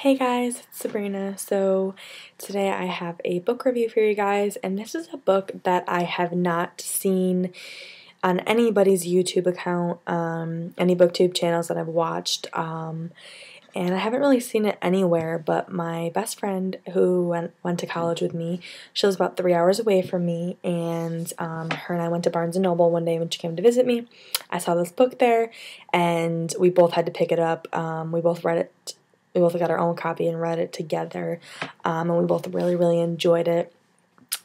Hey guys, it's Sabrina. So today I have a book review for you guys, and this is a book that I have not seen on anybody's YouTube account, any booktube channels that I've watched, and I haven't really seen it anywhere, but my best friend who went to college with me, she lives about 3 hours away from me, and her and I went to Barnes & Noble one day when she came to visit me. I saw this book there, and we both had to pick it up. We both read it. We both got our own copy and read it together, and we both really enjoyed it.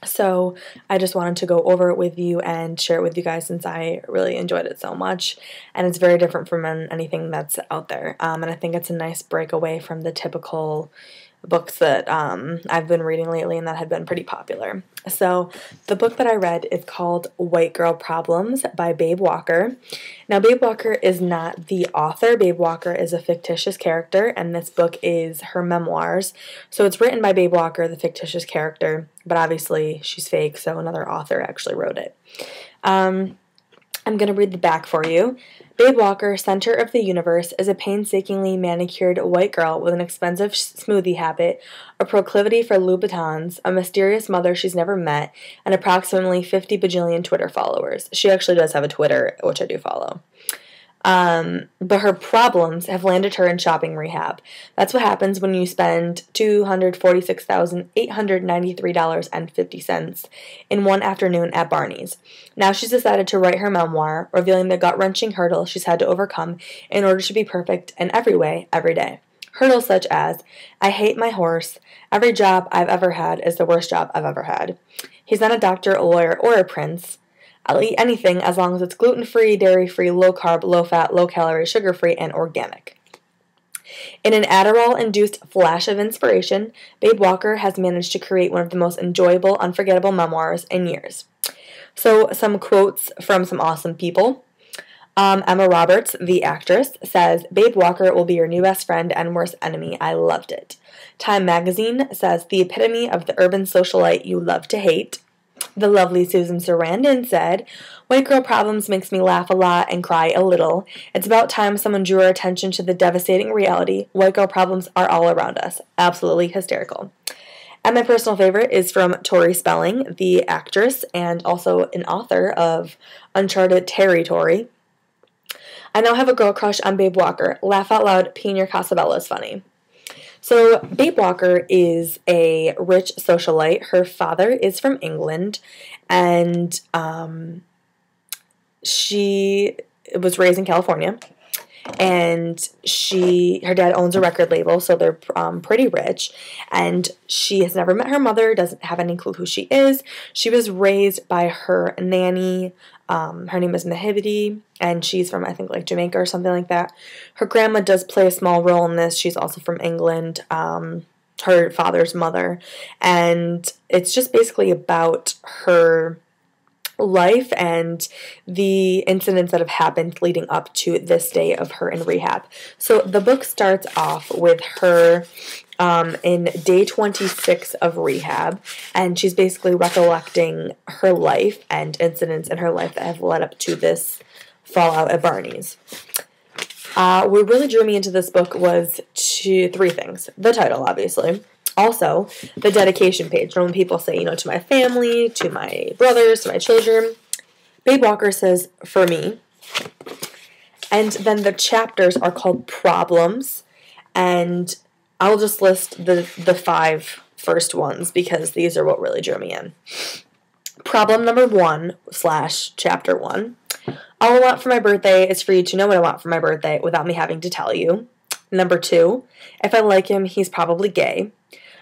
So I just wanted to go over it with you and share it with you guys since I really enjoyed it so much, and it's very different from anything that's out there, and I think it's a nice break away from the typical books that I've been reading lately and that have been pretty popular. So the book that I read is called White Girl Problems by Babe Walker. Now, Babe Walker is not the author. Babe Walker is a fictitious character, and this book is her memoirs. So it's written by Babe Walker, the fictitious character, but obviously she's fake, so another author actually wrote it. I'm going to read the back for you. Babe Walker, center of the universe, is a painstakingly manicured white girl with an expensive smoothie habit, a proclivity for Louboutins, a mysterious mother she's never met, and approximately 50 bajillion Twitter followers. She actually does have a Twitter, which I do follow. But her problems have landed her in shopping rehab. That's what happens when you spend $246,893.50 in one afternoon at Barney's. Now she's decided to write her memoir, revealing the gut-wrenching hurdles she's had to overcome in order to be perfect in every way, every day. Hurdles such as, I hate my horse, every job I've ever had is the worst job I've ever had. He's not a doctor, a lawyer, or a prince. I'll eat anything as long as it's gluten-free, dairy-free, low-carb, low-fat, low-calorie, sugar-free, and organic. In an Adderall-induced flash of inspiration, Babe Walker has managed to create one of the most enjoyable, unforgettable memoirs in years. So, some quotes from some awesome people. Emma Roberts, the actress, says, Babe Walker will be your new best friend and worst enemy. I loved it. Time magazine says, the epitome of the urban socialite you love to hate. The lovely Susan Sarandon said, White Girl Problems makes me laugh a lot and cry a little. It's about time someone drew our attention to the devastating reality. White girl problems are all around us. Absolutely hysterical. And my personal favorite is from Tori Spelling, the actress and also an author of Uncharted Territory. I now have a girl crush on Babe Walker. Laugh out loud, Pina Casabella is funny. So, Babe Walker is a rich socialite. Her father is from England, and she was raised in California, and her dad owns a record label, so they're pretty rich, and she has never met her mother, doesn't have any clue who she is. She was raised by her nanny. Her name is Mahibidi, and she's from, I think, like Jamaica or something like that. Her grandma does play a small role in this. She's also from England, her father's mother, and it's just basically about her life and the incidents that have happened leading up to this day of her in rehab. So the book starts off with her in day 26 of rehab, and she's basically recollecting her life and incidents in her life that have led up to this fallout at Barney's. What really drew me into this book was three things. The title, obviously. Also, the dedication page. When people say, to my family, to my brothers, to my children, Babe Walker says, for me. And then the chapters are called problems, and I'll just list the 5 first ones because these are what really drew me in. Problem number 1 / chapter 1. All I want for my birthday is for you to know what I want for my birthday without me having to tell you. Number 2, if I like him, he's probably gay.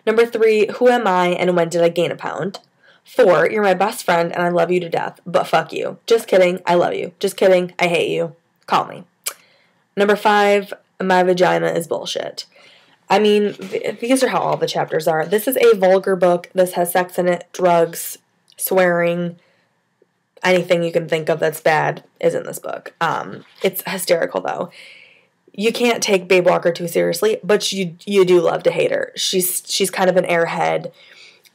Number 3, who am I and when did I gain a pound? 4, you're my best friend and I love you to death, but fuck you. Just kidding, I love you. Just kidding, I hate you. Call me. Number 5, my vagina is bullshit. I mean, these are how all the chapters are. This is a vulgar book. This has sex in it, drugs, swearing, anything you can think of that's bad is in this book. It's hysterical, though. You can't take Babe Walker too seriously, but you do love to hate her. She's kind of an airhead,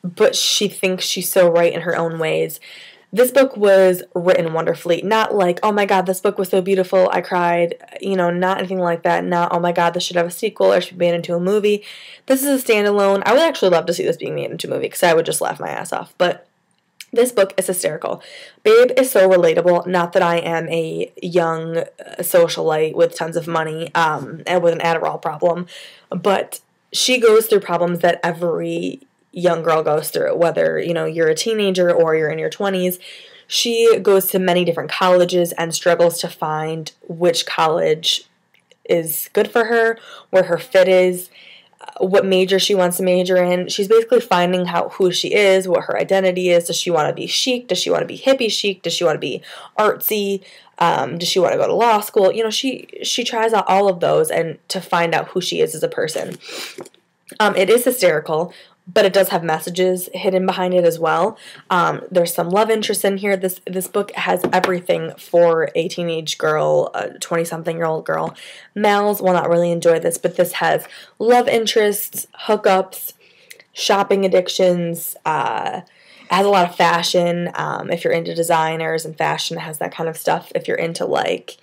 but she thinks she's so right in her own ways. This book was written wonderfully. Not like, oh my god, this book was so beautiful, I cried. You know, not anything like that. Not, oh my god, this should have a sequel or should be made into a movie. This is a standalone. I would actually love to see this being made into a movie because I would just laugh my ass off. But this book is hysterical. Babe is so relatable. Not that I am a young socialite with tons of money and with an Adderall problem, but she goes through problems that every young girl goes through, whether, you know, you're a teenager or you're in your 20s. She goes to many different colleges and struggles to find which college is good for her, where her fit is, what major she wants to major in. She's basically finding out who she is, what her identity is. Does she want to be chic? Does she want to be hippie chic? Does she want to be artsy? Does she want to go to law school? You know, she tries out all of those and to find out who she is as a person. It is hysterical, but it does have messages hidden behind it as well. There's some love interest in here. This book has everything for a teenage girl, a 20-something-year-old girl. Males will not really enjoy this, but this has love interests, hookups, shopping addictions. It has a lot of fashion. If you're into designers and fashion, it has that kind of stuff. If you're into, like,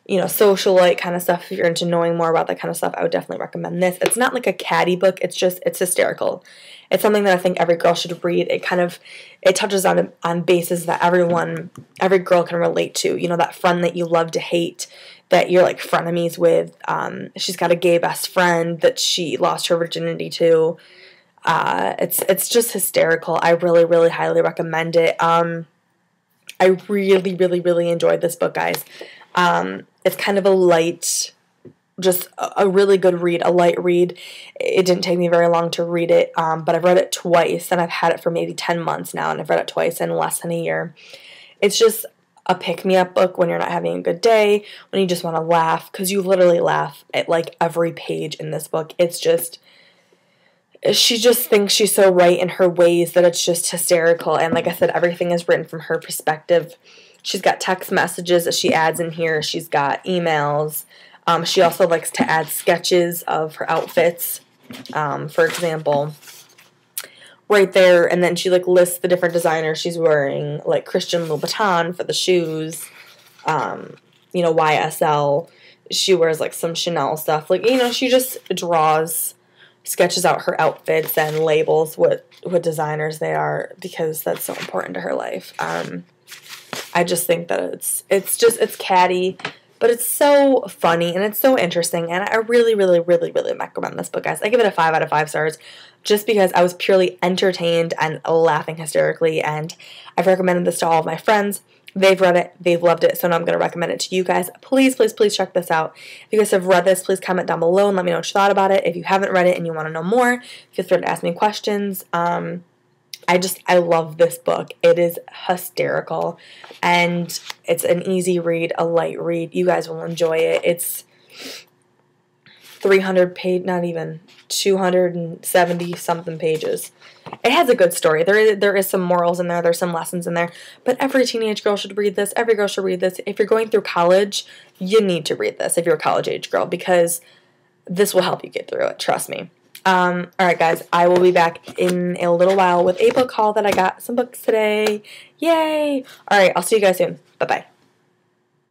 you know, socialite kind of stuff, if you're into knowing more about that kind of stuff, I would definitely recommend this. It's not like a catty book. It's hysterical. It's something that I think every girl should read. It touches on bases that every girl can relate to. You know, that friend that you love to hate, that you're like frenemies with. She's got a gay best friend that she lost her virginity to. It's just hysterical. I really, really highly recommend it. I really, really, really enjoyed this book, guys. It's kind of a light, just a really good read, a light read. It didn't take me very long to read it, but I've read it twice, and I've had it for maybe 10 months now, and I've read it twice in less than a year. It's just a pick-me-up book when you're not having a good day, when you just want to laugh, because you literally laugh at, like, every page in this book. It's just, she just thinks she's so right in her ways that it's just hysterical, and like I said, everything is written from her perspective. She's got text messages that she adds in here. She's got emails. She also likes to add sketches of her outfits, for example, right there. And then she, like, lists the different designers she's wearing, like Christian Louboutin for the shoes, you know, YSL. She wears, like, some Chanel stuff. Like, you know, she just sketches out her outfits and labels what designers they are, because that's so important to her life. I just think that it's catty, but it's so funny and it's so interesting, and I really, really, really, really recommend this book, guys. I give it a 5 out of 5 stars just because I was purely entertained and laughing hysterically, and I've recommended this to all of my friends. They've read it, they've loved it, so now I'm going to recommend it to you guys. Please, please, please check this out. If you guys have read this, please comment down below and let me know what you thought about it. If you haven't read it and you want to know more, feel free to ask me questions. I love this book. It is hysterical, and it's an easy read, a light read. You guys will enjoy it. It's 300 page, not even 270 something pages. It has a good story. There is some morals in there. There's some lessons in there. But every teenage girl should read this. Every girl should read this. If you're going through college, you need to read this if you're a college age girl, because this will help you get through it. Trust me. Alright guys, I will be back in a little while with a book haul that I got some books today. Yay! Alright, I'll see you guys soon. Bye-bye.